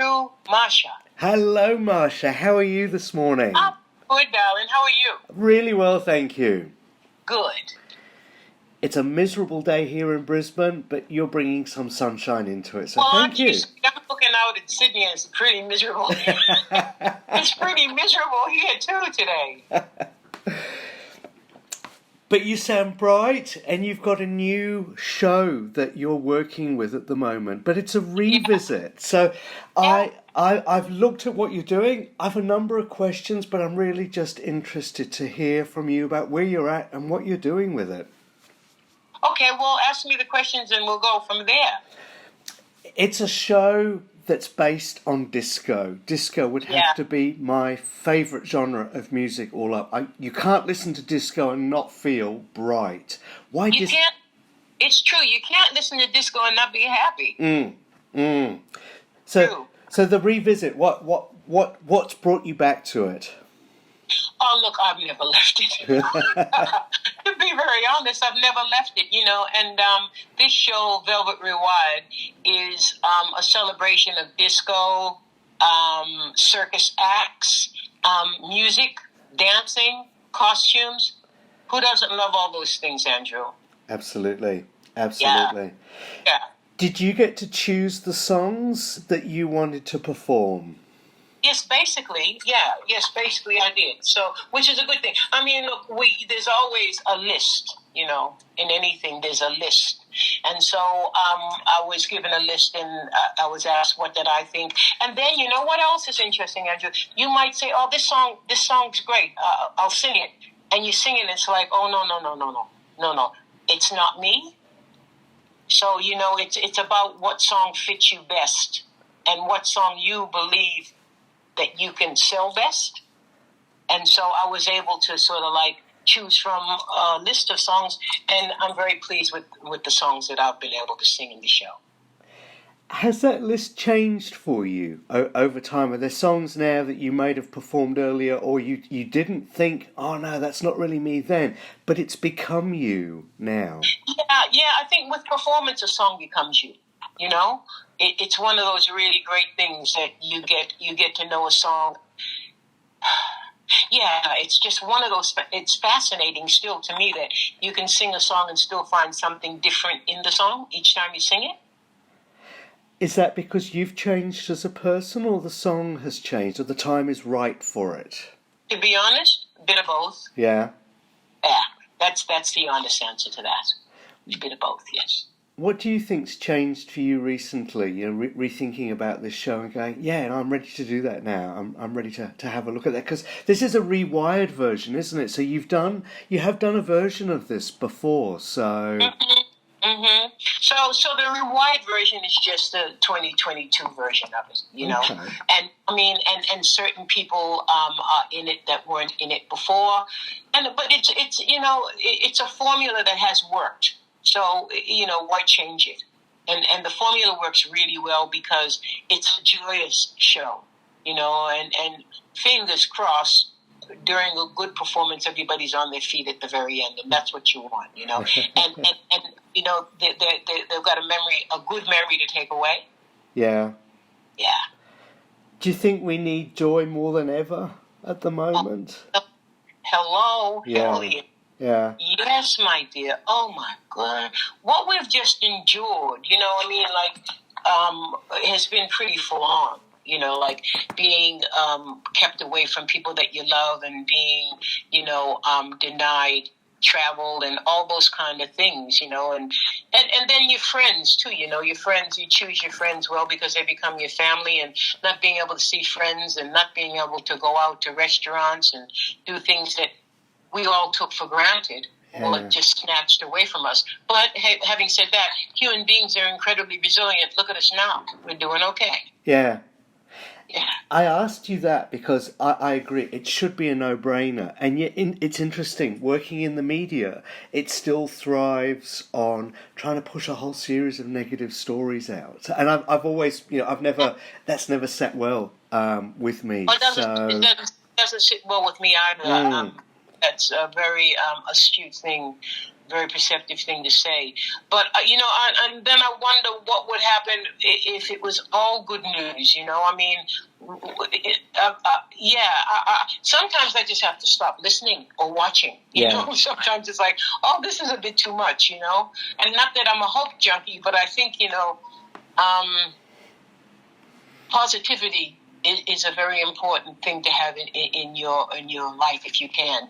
Andrew. Marcia. Hello, Marcia. How are you this morning? I'm good, darling. How are you? Really well, thank you. Good. It's a miserable day here in Brisbane, but you're bringing some sunshine into it, so Well, thank you. I'm looking out at Sydney and it's pretty miserable. It's pretty miserable here too today. But you sound bright, and you've got a new show that you're working with at the moment, but it's a revisit. Yeah. So I've looked at what you're doing. I have a number of questions, but I'm really just interested to hear from you about where you're at and what you're doing with it. Okay, well, ask me the questions and we'll go from there. It's a show that's based on disco. Disco would have to be my favourite genre of music all up. You can't listen to disco and not feel bright. Why you can't. It's true. You can't listen to disco and not be happy. So the revisit. What's brought you back to it? Oh, look, I've never left it. To be very honest, I've never left it, and this show, Velvet Rewired, is a celebration of disco, circus acts, music, dancing, costumes. Who doesn't love all those things, Andrew? Absolutely. Yeah. Did you get to choose the songs that you wanted to perform? Yes, basically I did. So, which is a good thing. I mean, look, there's always a list, in anything there's a list. And so I was given a list and I was asked what did I think. And then, you know what else is interesting, Andrew? You might say, oh, this song's great. I'll sing it. And you sing it and it's like, oh, no. It's not me. So, it's about what song fits you best and what song you believe that you can sell best. And so I was able to sort of choose from a list of songs, and I'm very pleased with the songs that I've been able to sing in the show. Has that list changed for you over time? Are there songs now that you might have performed earlier or you didn't think, oh no, that's not really me then, but it's become you now? Yeah, I think with performance a song becomes you, It's one of those really great things that you get to know a song. Yeah, it's just one of those. It's fascinating still to me that you can sing a song and still find something different in the song each time you sing it. Is that because you've changed as a person, or the song has changed, or the time is right for it? To be honest, a bit of both. Yeah. Yeah, that's the honest answer to that. A bit of both, yes. What do you think's changed for you recently? Rethinking about this show and going, yeah, I'm ready to do that now. I'm ready to have a look at that, because this is a rewired version, isn't it? So you have done a version of this before, so. Mm-hmm. So the rewired version is just the 2022 version of it, Okay. And I mean, and certain people are in it that weren't in it before, but it's a formula that has worked. So, why change it? And the formula works really well because it's a joyous show, and fingers crossed, during a good performance, everybody's on their feet at the very end, and that's what you want, and they've got a good memory to take away. Yeah. Yeah. Do you think we need joy more than ever at the moment? Hello. Yeah. Hell yeah. Yeah. Yes, my dear. Oh my God. What we've just endured, has been pretty full on, being kept away from people that you love and being, denied travel and all those kind of things, and then your friends too, your friends, you choose your friends well because they become your family, and not being able to see friends and not being able to go out to restaurants and do things that we all took for granted, it just snatched away from us. But having said that, human beings are incredibly resilient. Look at us now. We're doing okay. Yeah. Yeah. I asked you that because I agree. It should be a no-brainer. And yet it's interesting. Working in the media, it still thrives on trying to push a whole series of negative stories out. And I've always, that's never sat well with me. It doesn't sit well with me either. That's a very astute thing very perceptive thing to say. But, and then I wonder what would happen if it was all good news, I mean, sometimes I just have to stop listening or watching, Sometimes it's like, oh, this is a bit too much, and not that I'm a hope junkie, but I think, positivity is a very important thing to have in your life if you can.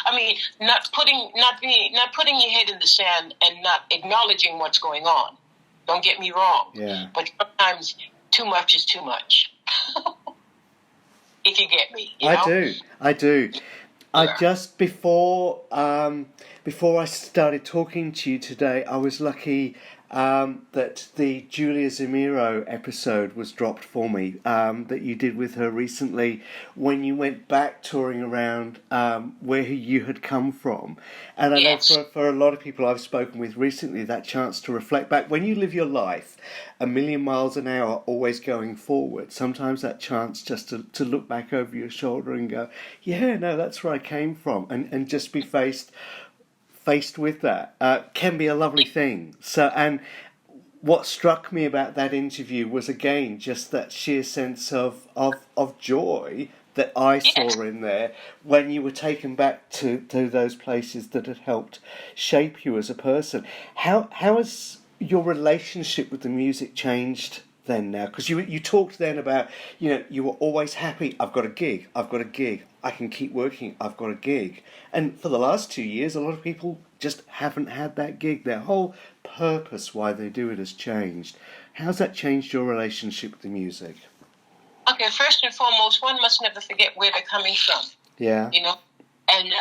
I mean, not putting your head in the sand and not acknowledging what's going on. Don't get me wrong. Yeah. But sometimes too much is too much. If you get me. I do. I just before I started talking to you today, I was lucky that the Julia Zemiro episode was dropped for me that you did with her recently when you went back touring around where you had come from. And I know for a lot of people I've spoken with recently, that chance to reflect back. When you live your life a million miles an hour, always going forward, sometimes that chance just to look back over your shoulder and go, yeah, no, that's where I came from, and just be faced with that can be a lovely thing. So, and what struck me about that interview was again just that sheer sense of joy that I saw in there when you were taken back to those places that had helped shape you as a person. How has your relationship with the music changed then now? Because you talked then about, you were always happy. I've got a gig. I can keep working. I've got a gig. And for the last 2 years, a lot of people just haven't had that gig. Their whole purpose why they do it has changed. How's that changed your relationship with the music? Okay, first and foremost, one must never forget where they're coming from. Yeah. And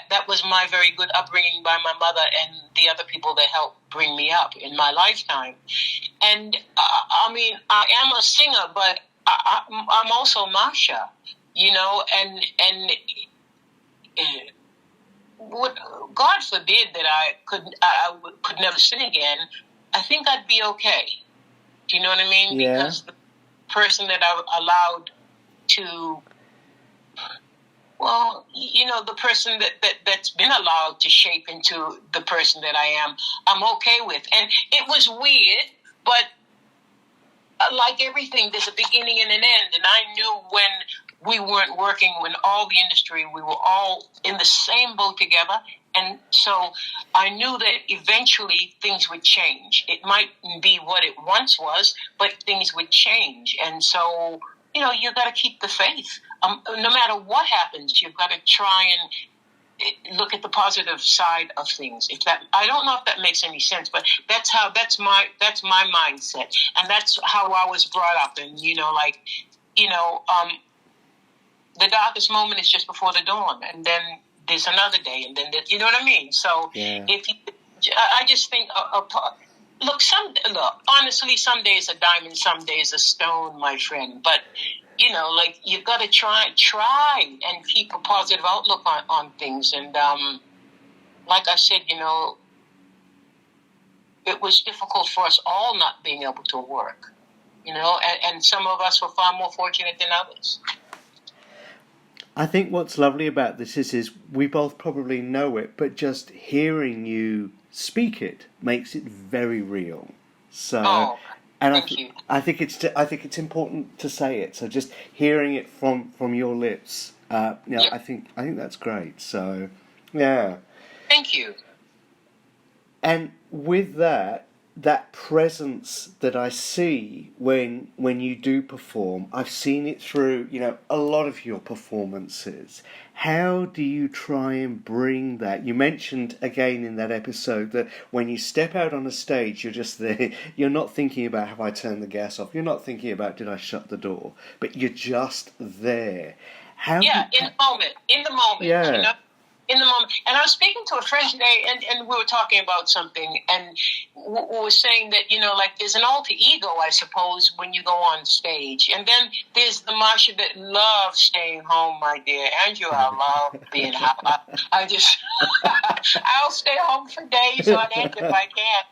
that was my very good upbringing by my mother and the other people that helped bring me up in my lifetime. And I mean, I am a singer, but I'm also Marcia, and God forbid that I could never sing again. I think I'd be okay. Do you know what I mean? Yeah. Because the person that I allowed to, well, the person that's been allowed to shape into the person that I am, I'm okay with. And it was weird, but like everything, there's a beginning and an end. And I knew when we weren't working, when all the industry, we were all in the same boat together. And so I knew that eventually things would change. It might be what it once was, but things would change. And so, you got to keep the faith. No matter what happens, you've got to try and look at the positive side of things. I don't know if that makes any sense, but that's my mindset, and that's how I was brought up. And the darkest moment is just before the dawn, and then there's another day, and then you know what I mean. So I just think, honestly, some days a diamond, some days a stone, my friend. But you've got to try and keep a positive outlook on things. And like I said, it was difficult for us all not being able to work. And some of us were far more fortunate than others. I think what's lovely about this is we both probably know it, but just hearing you speak it makes it very real. So, thank you. I think it's important to say it. So just hearing it from your lips, I think that's great. So, yeah. Thank you. And with that presence that I see when you do perform, I've seen it through, a lot of your performances. How do you try and bring that? You mentioned again in that episode that when you step out on a stage, you're just there. You're not thinking about, have I turned the gas off? You're not thinking about, did I shut the door? But you're just there. In the moment. Yeah. In the moment. And I was speaking to a friend today, and we were talking about something, and we were saying that, there's an alter ego, I suppose, when you go on stage. And then there's the Marcia that loves staying home, my dear. Andrew, I love being home. I'll stay home for days on end if I can,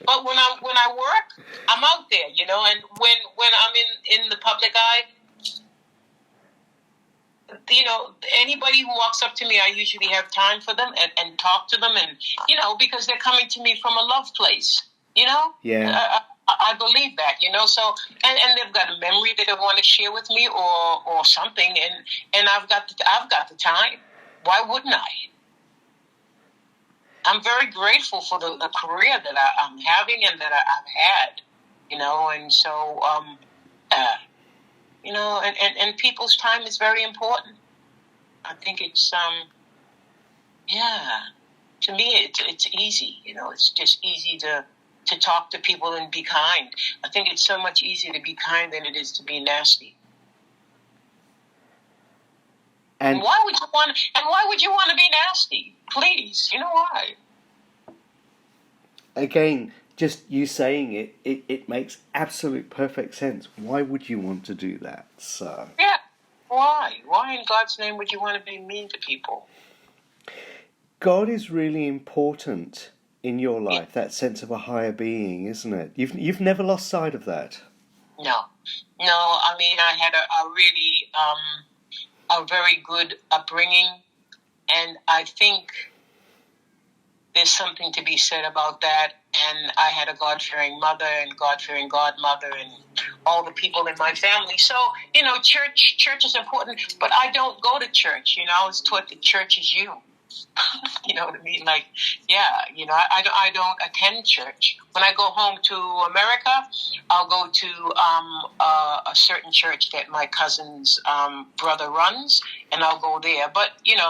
But when I work, I'm out there, and when I'm in the public eye, anybody who walks up to me, I usually have time for them and talk to them, and because they're coming to me from a love place. Yeah. I believe that. So and they've got a memory that they want to share with me, or something, and I've got the time. Why wouldn't I? I'm very grateful for the career that I'm having and that I've had. And so and people's time is very important. I think it's to me it's easy. It's just easy to talk to people and be kind. I think it's so much easier to be kind than it is to be nasty. And why would you want to be nasty? Please, why? Again, just you saying it makes absolute perfect sense. Why would you want to do that? So yeah, why? Why in God's name would you want to be mean to people? God is really important in your life. That sense of a higher being, isn't it? You've never lost sight of that. No. I mean, I had a really a very good upbringing, and I think there's something to be said about that. And I had a God-fearing mother and God-fearing godmother and all the people in my family. So, church is important, but I don't go to church. I was taught that church is you. You know what I mean? Like, I don't attend church. When I go home to America, I'll go to a certain church that my cousin's brother runs, and I'll go there. But, yes,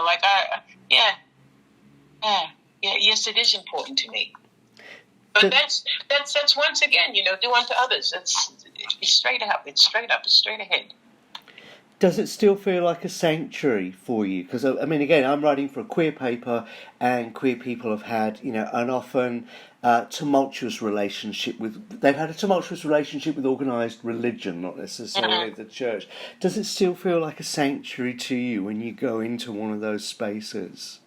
it is important to me. But that's once again, do unto others. It's straight up. It's straight up. It's straight ahead. Does it still feel like a sanctuary for you? Because, I mean, again, I'm writing for a queer paper, and queer people have had, an often tumultuous relationship with... They've had a tumultuous relationship with organised religion, not necessarily the church. Does it still feel like a sanctuary to you when you go into one of those spaces?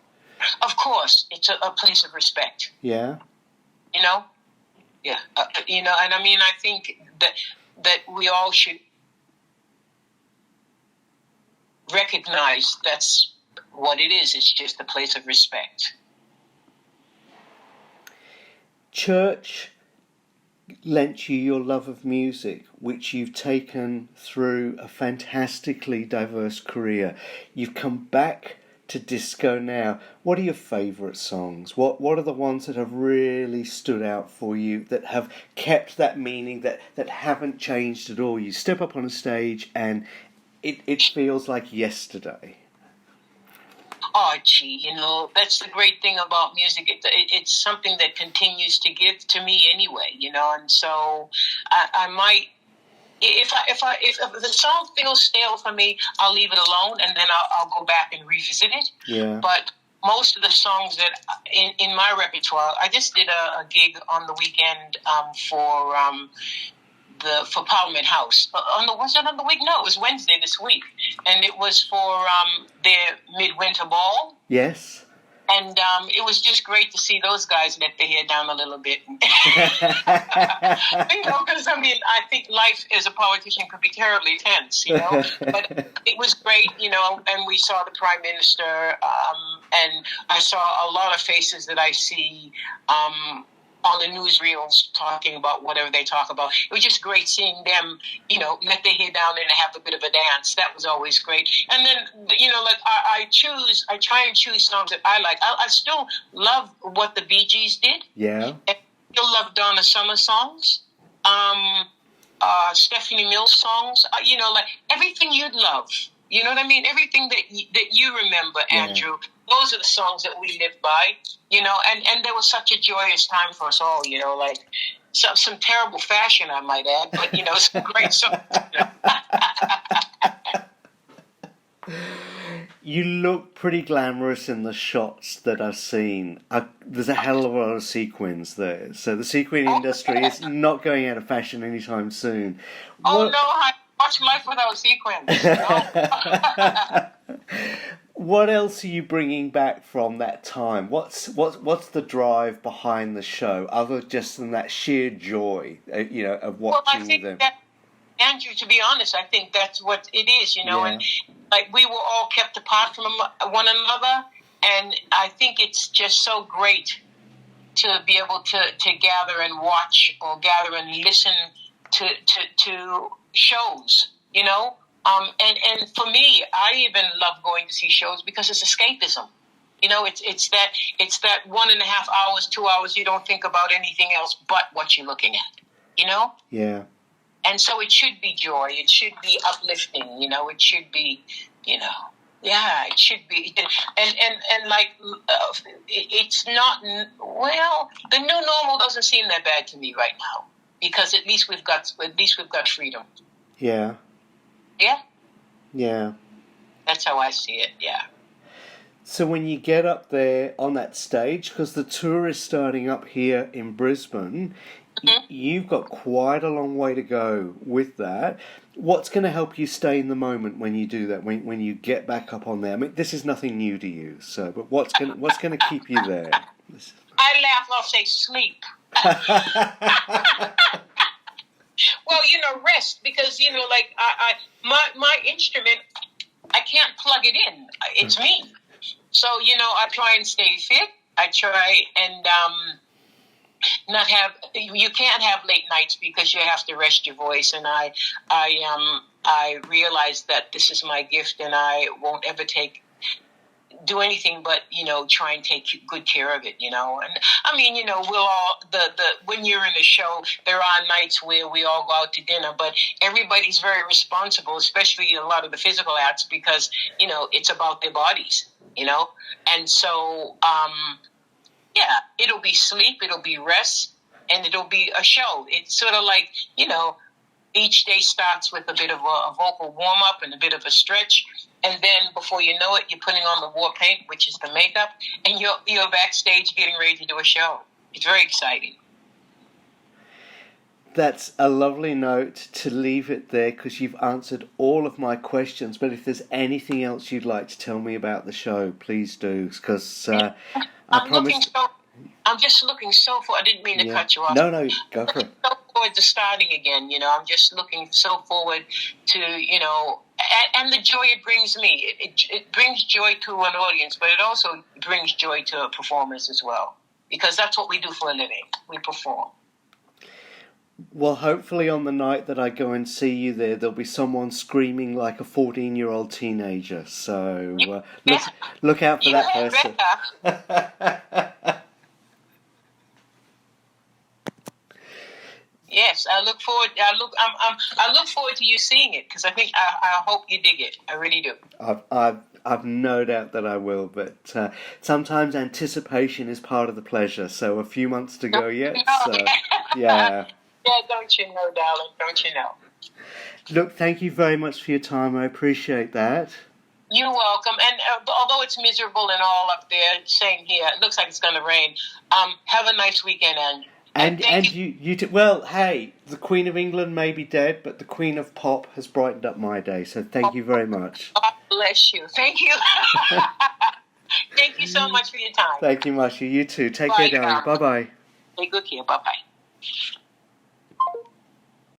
Of course. It's a place of respect. Yeah? Yeah. And I mean, I think that we all should recognize that's what it is. It's just a place of respect. Church lent you your love of music, which you've taken through a fantastically diverse career. You've come back to disco now. What are your favourite songs? What are the ones that have really stood out for you, that have kept that meaning, that haven't changed at all? You step up on a stage and it feels like yesterday. Oh, gee, that's the great thing about music. It's something that continues to give to me anyway, and so I might, if the song feels stale for me, I'll leave it alone, and then I'll go back and revisit it. Yeah. But most of the songs that in my repertoire, I just did a gig on the weekend for Parliament House. Was it on the week? No, it was Wednesday this week, and it was for their midwinter ball. Yes. And it was just great to see those guys let their hair down a little bit. Because I mean, I think life as a politician could be terribly tense, But it was great, and we saw the Prime Minister, and I saw a lot of faces that I see on the newsreels talking about whatever they talk about. It was just great seeing them, let their hair down and have a bit of a dance. That was always great. And then, I try and choose songs that I like. I still love what the Bee Gees did. Yeah. And I still love Donna Summer songs. Stephanie Mills songs. Everything you'd love. You know what I mean? Everything that you remember, Andrew. Those are the songs that we live by, and there was such a joyous time for us all, some terrible fashion, I might add, but, some great songs. You look pretty glamorous in the shots that I've seen. There's a hell of a lot of sequins there. So the sequin industry is not going out of fashion anytime soon. Oh, no, I watch life without sequins. What else are you bringing back from that time? What's the drive behind the show, other just than that sheer joy, of watching them? Andrew, to be honest, I think that's what it is, and like we were all kept apart from one another, and I think it's just so great to be able to gather and watch or gather and listen to shows, you know. And for me, I even love going to see shows because it's escapism. You know, it's that 1.5 hours, 2 hours you don't think about anything else but what you're looking at. You know? Yeah. And so it should be joy. It should be uplifting. You know, it should be, you know. Yeah, it should be, and like it's not. Well, the new normal doesn't seem that bad to me right now because at least we've got freedom. Yeah. Yeah. Yeah. That's how I see it. Yeah. So when you get up there on that stage, because the tour is starting up here in Brisbane, you've got quite a long way to go with that. What's going to help you stay in the moment when you do that? When you get back up on there? I mean, this is nothing new to you, so but what's going to keep you there? I laugh. I'll say sleep. Well, you know, rest because you know, like my instrument, I can't plug it in. It's me. So you know, I try and stay fit. I try and not have. You can't have late nights because you have to rest your voice. And I realize that this is my gift, and I won't ever do anything but, you know, try and take good care of it, you know. And I mean, you know, we'll all when you're in a show, there are nights where we all go out to dinner, but everybody's very responsible, especially a lot of the physical acts, because, you know, it's about their bodies, you know. And so, yeah, it'll be sleep, it'll be rest, and it'll be a show. It's sort of like, you know, each day starts with a bit of a vocal warm-up and a bit of a stretch. And then before you know it, you're putting on the war paint, which is the makeup, and you're backstage getting ready to do a show. It's very exciting. That's a lovely note to leave it there because you've answered all of my questions. But if there's anything else you'd like to tell me about the show, please do. Because I'm just looking so forward. I didn't mean to cut you off. No, go for it. So forward to starting again. You know, I'm just looking so forward to, you know, and the joy it brings me. It brings joy to an audience, but it also brings joy to performers as well, because that's what we do for a living. We perform. Well, hopefully on the night that I go and see you there'll be someone screaming like a 14-year-old teenager. So look out for that person. Yes, I look forward. I look forward to you seeing it because I hope you dig it. I really do. I've no doubt that I will, but sometimes anticipation is part of the pleasure. So a few months to go yet. So yeah. Yeah, don't you know, darling? Don't you know? Look, thank you very much for your time. I appreciate that. You're welcome. And although it's miserable and all up there, same here. It looks like it's going to rain. Have a nice weekend, Ange. And you well, hey, the Queen of England may be dead, but the Queen of Pop has brightened up my day, so thank you very much. God bless you. Thank you. Thank you so much for your time. Thank you, Marcia. You too. Take care, darling. Bye-bye. Take good care. Bye-bye.